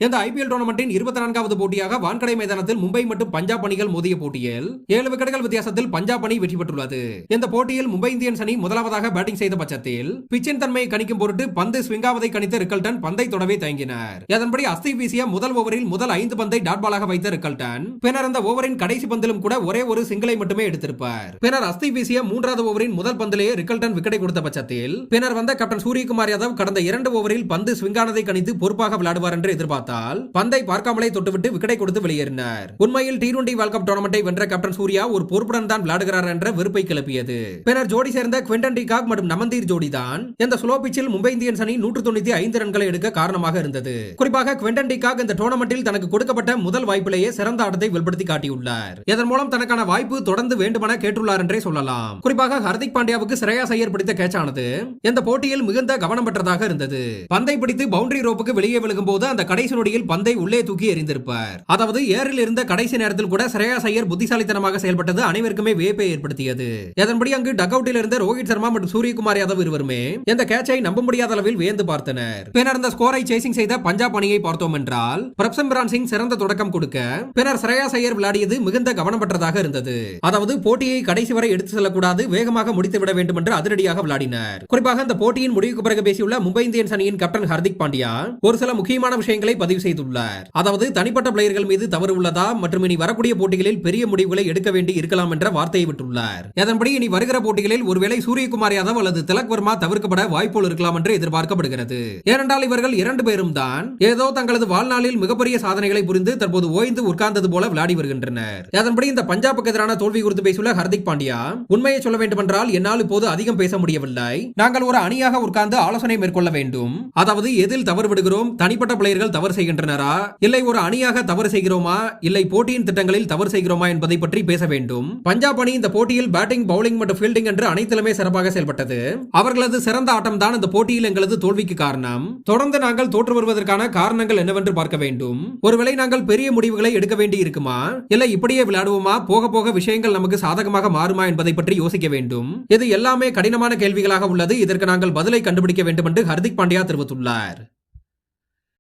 இந்த ஐபிஎல் டோர்னமெண்டின் 24வது போட்டியாக வான்கடை மைதானத்தில் மும்பை மற்றும் பஞ்சாப் அணிகள் மோதிய போட்டியில் 7 விக்கெட்டுகள் வித்தியாசத்தில் பஞ்சாப் அணி வெற்றி பெற்றுள்ளது. இந்த போட்டியில் மும்பை இந்தியன்ஸ் அணி முதலாவதாக பேட்டிங் செய்த பட்சத்தில் பிச்சின் தன்மையை கணிக்கும் பொருட்டு பந்து ஸ்விங்காவதை கணித்த ரிக்கல்டன் பந்தை தொடவே தயங்கினார். அதன்படி அஸ்தி வீசிய முதல் ஓவரில் முதல் 5 பந்தை டாட் பாலாக வைத்த ரிக்கல்டன் பின்னர் அந்த ஓவரின் கடைசி பந்திலும் கூட ஒரே ஒரு சிங்கிளை மட்டுமே எடுத்திருப்பார். பின்னர் அஸ்தி வீசிய 3வது ஓவரின் முதல் பந்திலேயே ரிக்கல்டன் விக்கெட்டை கொடுத்த பட்சத்தில் பின்னர் வந்த கேப்டன் சூரியகுமார் யாதவ் கடந்த 2 ஓவரில் பந்து ஸ்விங்கானதை கணித்து பொறுப்பாக விளையாடுவார் என்று எதிர்பார்த்தால் பந்தை பார்க்காமலே தொட்டுவிட்டு விக்கெட்டை கொடுத்து வெளியேறினார். உண்மையில் T20 வேர்ல்ட் கப் டோர்னமெண்டை வென்ற கேப்டன் சூர்யா ஒரு பொறுப்புடன் தான் விளையாடுகிறார் என்ற வெறுப்பை கிளப்பியது. பின்னர் ஜோடி சேர்ந்த குவிண்டன் டி காக் மற்றும் நமந்தீர் ஜோடி தான் இந்த ஸ்லோ பிச்சில் மும்பை இந்தியன்ஸ் அணி 195 ரன்களை எடுக்க காரணமாக இருந்தது. குறிப்பாக குவிண்டன் டி காக் இந்த டோர்னமெண்டில் தனக்கு கொடுக்கப்பட்ட முதல் வாய்ப்பிலேயே சிறந்த ஆட்டத்தை வெளிப்படுத்தி காட்டியுள்ளார். இதன் மூலம் தனக்கான வாய்ப்பு தொடர்ந்து வேண்டுமென கேட்டுள்ளார் என்றே சொல்லலாம். குறிப்பாக ஹர்திக் பாண்டியாவுக்கு ஸ்ரேயாஸ் ஐயர் பிடித்த கேட்சானது இந்த போட்டியில் மிகுந்த கவனம் பெற்றதாக இருந்தது. பந்தை பிடித்து பவுண்டரி ரோப்புக்கு வெளியே விழுகும் போது அந்த கடைசி நொடியில் பந்தை உள்ளே தூக்கி எறிந்திருப்பார். அதாவது ஏரில் இருந்த கடைசி நேரத்தில் கூட ஸ்ரேயாஸ் ஐயர் புத்திசாலித்தனமாக செயல்பட்டது அனைவருக்குமே வியப்பை ஏற்படுத்தியது. அதன்படி அங்கு டக் அவுட்டில் இருந்த ரோஹித் சர்மா மற்றும் சூரியகுமார் யாதவ் இருவருமே இந்த கேட்சை நம்ப முடியாத அளவில் வியந்து பார்த்தனர். பின்னர் அந்த ஸ்கோரை சேசிங் செய்த பஞ்சாப் அணியை பார்த்தோம் என்றால் பிரப்சம்பிரான் சிங் சிறந்த தொடக்கம் கொடுக்க பின்னர் ஸ்ரேயாஸ் ஐயர் விளையாடியது மிகுந்த கவனம் பெற்றதாக இருந்தது. அதாவது போட்டியை கடைசி வரை எடுத்து செல்லக்கூடாது, வேகமாக முடித்துவிட வேண்டும் என்று அதிரடியாக விளையாடினார். குறிப்பாக இந்த போட்டியின் முடிவுக்கு பிறகு பேசியுள்ள மும்பை இந்தியன்ஸ் அணியின் கேப்டன் ஹர்திக் பாண்டியா ஒரு சில முக்கியமான விஷயங்களை பதிவு செய்துள்ளார். அதாவது தனிப்பட்ட பிளேயர்கள் மீது தவறு உள்ளதா மற்றும் இனி வரக்கூடிய போட்டிகளில் பெரிய முடிவுகளை எடுக்க வேண்டி இருக்கலாம் என்ற வார்த்தையை விட்டுள்ளார். அதன்படி இனி வருகிற போட்டிகளில் ஒருவேளை சூரியகுமார் யாதவ் அல்லது திலக் வர்மா தவிர்க்கப்பட வாய்ப்புகள் இருக்கலாம் என்று எதிர்பார்க்கப்படுகிறது. ஏனென்றால் இவர்கள் 2 பேரும் தான் ஏதோ தங்களது வாழ்நாளில் மிகப்பெரிய சாதனைகளை புரிந்து தற்போது ஓய்ந்து உட்கார்ந்தது போல விளையாடி வருகின்றனர். அதன்படி இந்த பஞ்சாபுக்கு எதிரான தோல்வி குறித்து பேசியுள்ள ஹர்திக் பாண்டியா உண்மையை சொல்ல வேண்டுமென்றால் என்னால் இப்போது அதிகம் பேச முடியவில்லை. நாங்கள் ஒரு அணியாக உட்கார்ந்து ஆலோசனை மேற்கொள்ள வேண்டும். அதாவது எதில் தவறு விடுகிறோம், தனிப்பட்ட பிளேயர்கள் தவறு செய்கின்றனரா, இல்லை ஒரு அணியாக தவறு செய்கிறோமா, இல்லை போட்டியின் திட்டங்களில் தவறு செய்கிறோமா என்பதை பற்றி பேச வேண்டும். பஞ்சாப் அணி இந்த போட்டியில் பேட்டிங், பவுலிங் மற்றும் ஃபீல்டிங் என்று அனைத்திலுமே சிறப்பாக செயல்பட்டது. அவர்களது சிறந்த ஆட்டம் தான் இந்த போட்டியில் எங்களது தோல்விக்கு காரணம். தொடர்ந்து நாங்கள் தோற்று வருவதற்கான காரணங்கள் என்னவென்று பார்க்க வேண்டும். ஒருவேளை நாங்கள் பெரிய முடிவுகளை எடுக்க வேண்டி இருக்குமா, இல்லை இப்படியே விளையாடுவோமா, போக போக விஷயங்கள் நமக்கு சாதகமாக மாறுமா என்பதை பற்றி யோசிக்க வேண்டும். இது எல்லாமே கடினமான கேள்விகளாக உள்ளது. இதற்கு நாங்கள் பதிலை கண்டுபிடிக்க வேண்டும் என்று ஹர்திக் பாண்டியா தெரிவித்துள்ளார்.